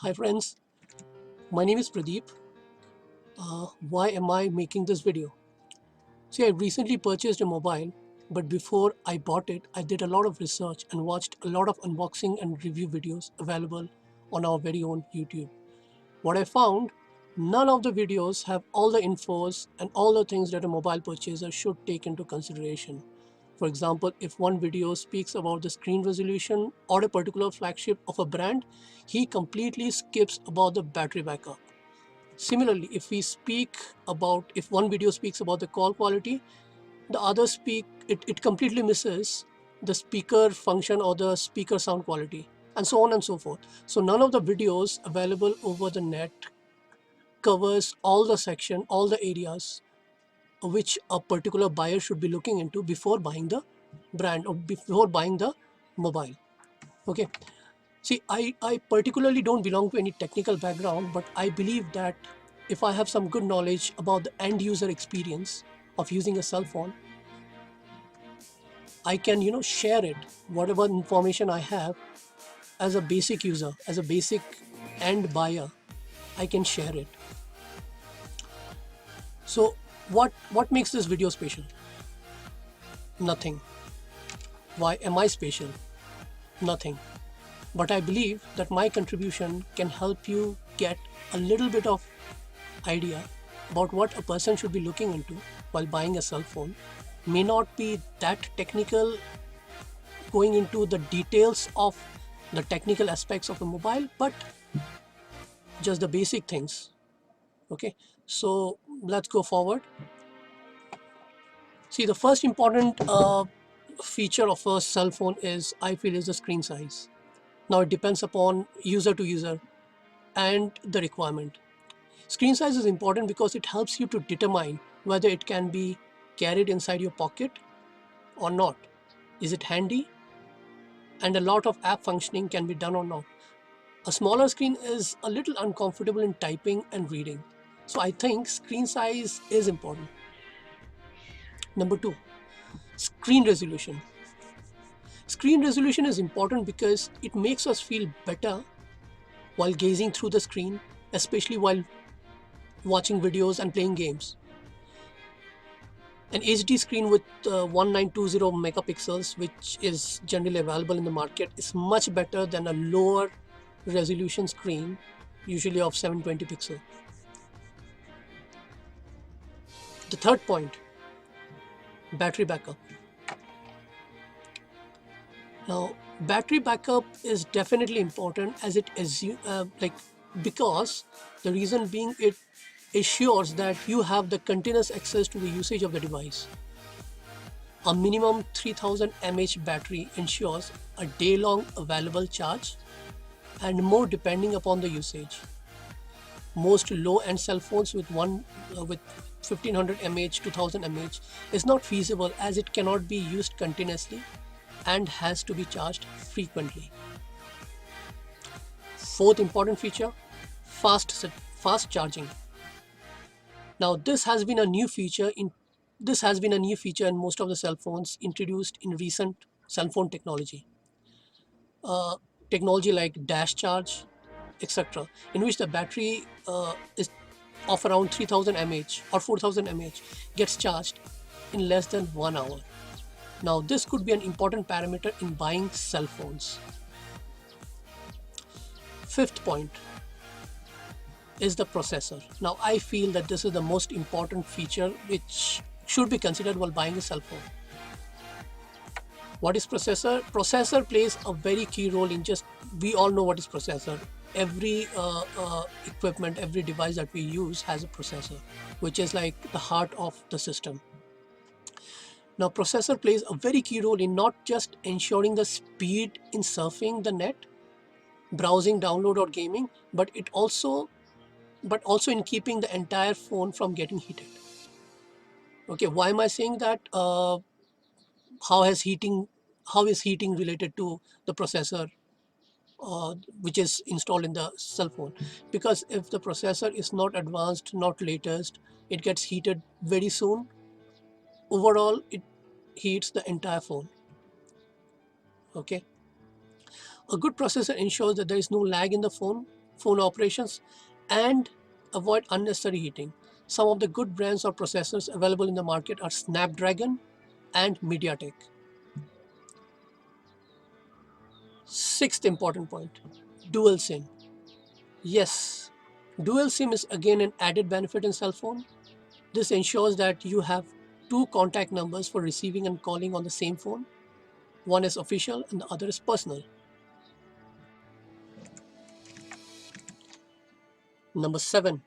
Hi friends, my name is Pradeep. Why am I making this video? See, I recently purchased a mobile, but before I bought it, I did a lot of research and watched a lot of unboxing and review videos available on our very own YouTube. What I found, none of the videos have all the infos and all the things that a mobile purchaser should take into consideration. For example, if one video speaks about the screen resolution or a particular flagship of a brand, he completely skips about the battery backup. Similarly, if one video speaks about the call quality, the other it completely misses the speaker function or the speaker sound quality, and so on and so forth. So none of the videos available over the net covers all the section, all the areas which a particular buyer should be looking into before buying the brand or before buying the mobile. Okay. See, I particularly don't belong to any technical background, but I believe that if I have some good knowledge about the end user experience of using a cell phone, I can, share it, whatever information I have as a basic user, as a basic end buyer, I can share it. So what makes this video special? Nothing. Why am I special? Nothing. But I believe that my contribution can help you get a little bit of idea about what a person should be looking into while buying a cell phone. May not be that technical, going into the details of the technical aspects of the mobile, but just the basic things. Okay, so let's go forward. See, the first important feature of a cell phone is, I feel, is the screen size. Now it depends upon user to user and the requirement. Screen size is important because it helps you to determine whether it can be carried inside your pocket or not. Is it handy? And a lot of app functioning can be done or not. A smaller screen is a little uncomfortable in typing and reading. So I think screen size is important. Number two, screen resolution. Screen resolution is important because it makes us feel better while gazing through the screen, especially while watching videos and playing games. An HD screen with 1920 megapixels, which is generally available in the market, is much better than a lower resolution screen, usually of 720 pixel. The third point, battery backup. Now, battery backup is definitely important as it is because the reason being, it assures that you have the continuous access to the usage of the device. A minimum 3000 mAh battery ensures a day-long available charge and more depending upon the usage. Most low-end cell phones with 1500 mAh, 2000 mAh is not feasible as it cannot be used continuously and has to be charged frequently. Fourth important feature, fast charging. Now this has been a new feature in most of the cell phones introduced in recent cell phone technology. Technology like dash charge, etc., in which the battery is of around 3000 mAh or 4000 mAh gets charged in less than 1 hour. Now this could be an important parameter in buying cell phones. Fifth point is the processor. Now I feel that this is the most important feature which should be considered while buying a cell phone. What is processor? Processor plays a very key role in we all know what is processor. Every equipment, every device that we use has a processor, which is like the heart of the system. Now, processor plays a very key role in not just ensuring the speed in surfing the net, browsing, download, or gaming, but also in keeping the entire phone from getting heated. Okay, why am I saying that? How has heating how is heating related to the processor which is installed in the cell phone? Because if the processor is not advanced, not latest, it gets heated very soon. Overall, it heats the entire phone. Okay, a good processor ensures that there is no lag in the phone phone operations, and avoid unnecessary heating. Some of the good brands or processors available in the market are Snapdragon and MediaTek. Sixth important point, dual SIM. Yes, dual SIM is again an added benefit in cell phone. This ensures that you have two contact numbers for receiving and calling on the same phone. One is official and the other is personal. Number 7,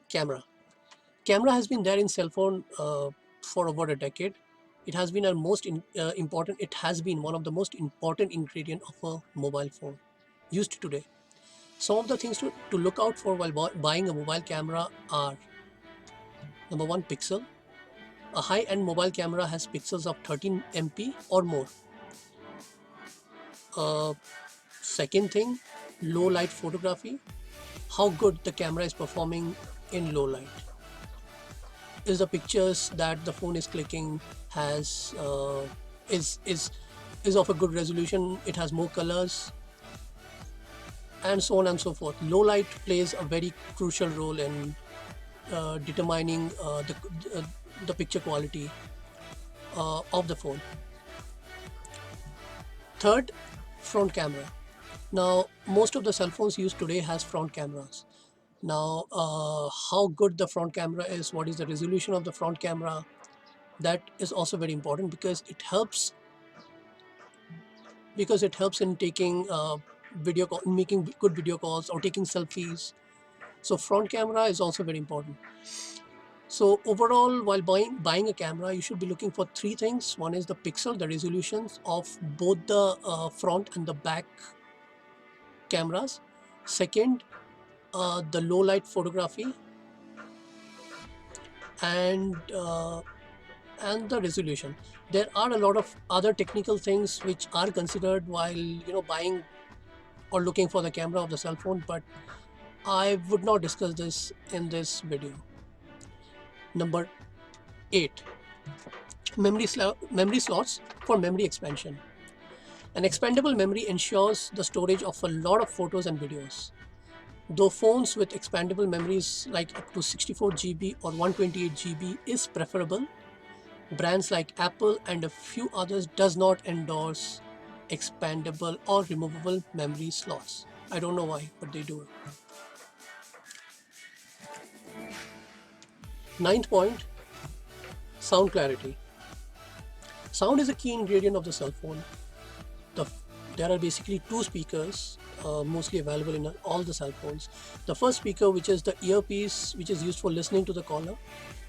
camera. Camera has been there in cell phone for over a decade. It has been important. It has been one of the most important ingredient of a mobile phone used today. Some of the things to look out for while buying a mobile camera are: number one, pixel. A high-end mobile camera has pixels of 13 MP or more. Uh, Second thing, low light photography. How good the camera is performing in low light. Is the pictures that the phone is clicking has is of a good resolution? It has more colors, and so on and so forth. Low light plays a very crucial role in determining the picture quality of the phone. Third, front camera. Now, most of the cell phones used today has front cameras. Now, how good the front camera is, what is the resolution of the front camera, that is also very important because it helps in taking making good video calls or taking selfies. So front camera is also very important. So overall, while buying a camera, you should be looking for three things. One is the pixel, the resolutions of both the front and the back cameras. Second, the low light photography, and the resolution. There are a lot of other technical things which are considered while buying or looking for the camera of the cell phone, but I would not discuss this in this video. Number 8, memory slots for memory expansion. An expandable memory ensures the storage of a lot of photos and videos. Though phones with expandable memories like up to 64 GB or 128 GB is preferable, brands like Apple and a few others does not endorse expandable or removable memory slots. I don't know why, but they do. Ninth point, sound clarity. Sound is a key ingredient of the cell phone. There are basically two speakers mostly available in all the cell phones. The first speaker, which is the earpiece, which is used for listening to the caller,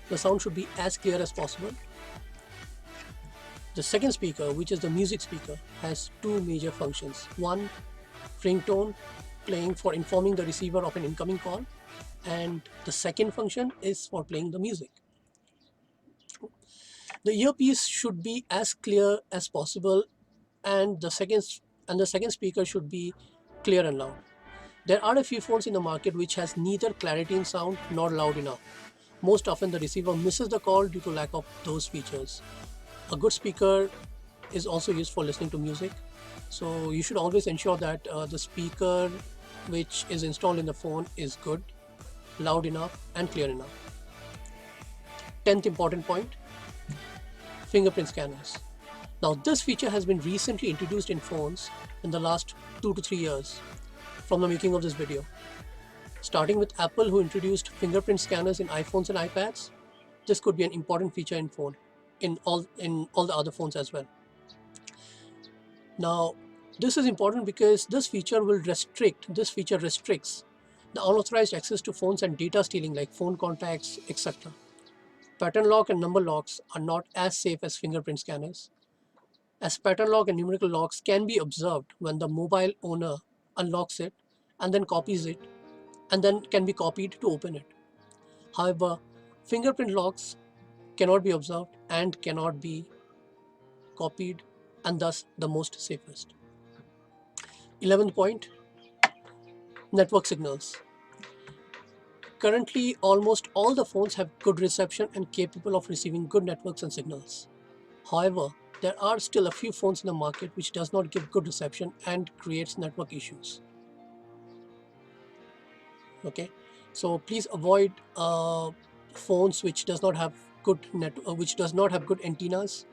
the sound should be as clear as possible. The second speaker, which is the music speaker, has two major functions. One, ringtone, playing for informing the receiver of an incoming call, and the second function is for playing the music. The earpiece should be as clear as possible, and the second speaker should be clear and loud. There are a few phones in the market which has neither clarity in sound nor loud enough. Most often the receiver misses the call due to lack of those features. A good speaker is also used for listening to music, so you should always ensure that the speaker which is installed in the phone is good, loud enough and clear enough. 10th important point, fingerprint scanners. Now this feature has been recently introduced in phones in the last 2 to 3 years from the making of this video. Starting with Apple, who introduced fingerprint scanners in iPhones and iPads, this could be an important feature in all the other phones as well. Now, this is important because this feature restricts the unauthorized access to phones and data stealing like phone contacts, etc. Pattern lock and number locks are not as safe as fingerprint scanners, as pattern lock and numerical locks can be observed when the mobile owner unlocks it and then copies it, and then can be copied to open it. However, fingerprint locks cannot be observed and cannot be copied, and thus the most safest. 11th point, network signals. Currently, almost all the phones have good reception and capable of receiving good networks and signals. However, there are still a few phones in the market which does not give good reception and creates network issues. Okay, so please avoid phones which does not have which does not have good antennas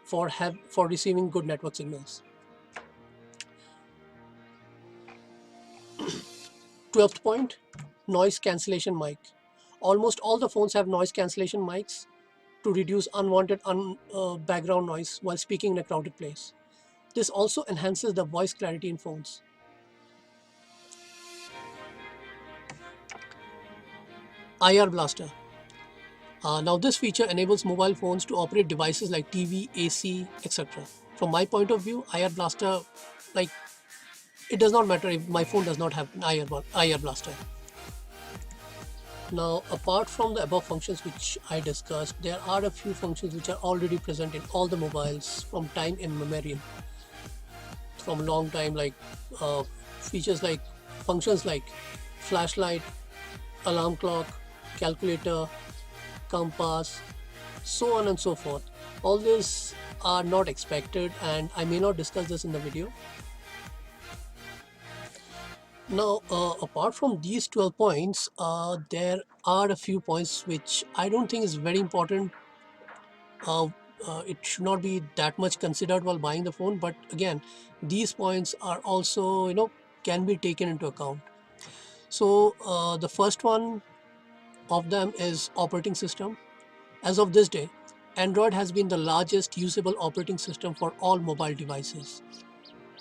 for receiving good network signals. 12th point, noise cancellation mic. Almost all the phones have noise cancellation mics to reduce unwanted background noise while speaking in a crowded place. This also enhances the voice clarity in phones. IR Blaster. Now this feature enables mobile phones to operate devices like TV, AC, etc. From my point of view, IR Blaster, like, it does not matter if my phone does not have an IR Blaster. Now, apart from the above functions which I discussed, there are a few functions which are already present in all the mobiles from time immemorial, from a long time, like features like functions like flashlight, alarm clock, calculator, compass, so on and so forth. All these are not expected, and I may not discuss this in the video. Now, apart from these 12 points, there are a few points which I don't think is very important. It should not be that much considered while buying the phone, but again, these points are also, can be taken into account. So the first one of them is operating system. As of this day, Android has been the largest usable operating system for all mobile devices.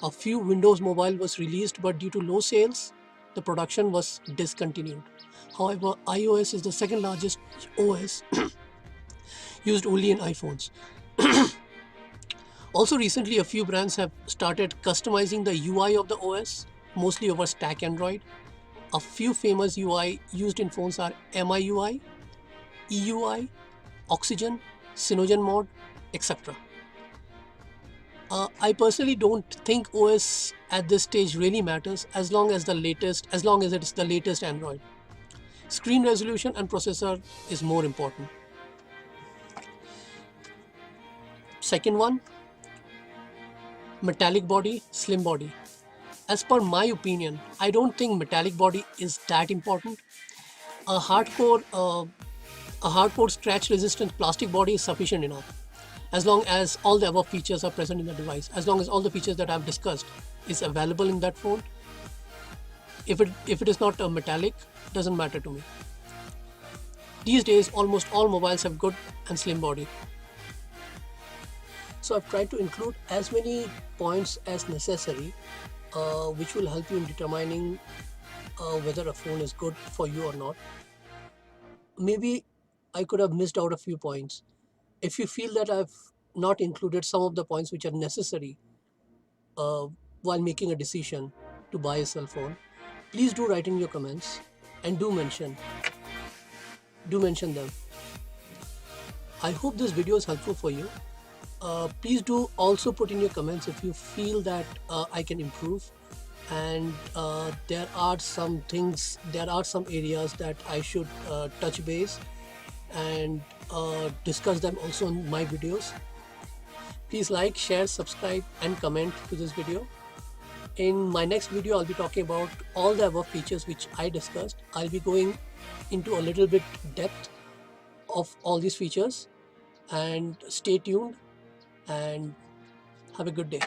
A few Windows Mobile was released, but due to low sales, the production was discontinued. However, iOS is the second largest OS used only in iPhones. Also, recently, a few brands have started customizing the UI of the OS, mostly over Stack Android. A few famous UI used in phones are MIUI, EUI, Oxygen, CyanogenMod, etc. I personally don't think OS at this stage really matters as long as it is the latest Android. Screen resolution and processor is more important. Second one, metallic body, slim body. As per my opinion, I don't think metallic body is that important. A hardcore, uh, a hardcore scratch-resistant plastic body is sufficient enough, as long as all the above features are present in the device. As long as all the features that I've discussed is available in that phone. If it is not a metallic, doesn't matter to me. These days, almost all mobiles have good and slim body. So I've tried to include as many points as necessary, which will help you in determining whether a phone is good for you or not. Maybe I could have missed out a few points. If you feel that I've not included some of the points which are necessary uh, while making a decision to buy a cell phone, please do write in your comments and do mention them. I hope this video is helpful for you. Please do also put in your comments if you feel that I can improve, and there are some areas that I should touch base and discuss them also in my videos. Please like, share, subscribe and comment to this video. In my next video, I'll be talking about all the above features which I discussed. I'll be going into a little bit depth of all these features, and stay tuned and have a good day.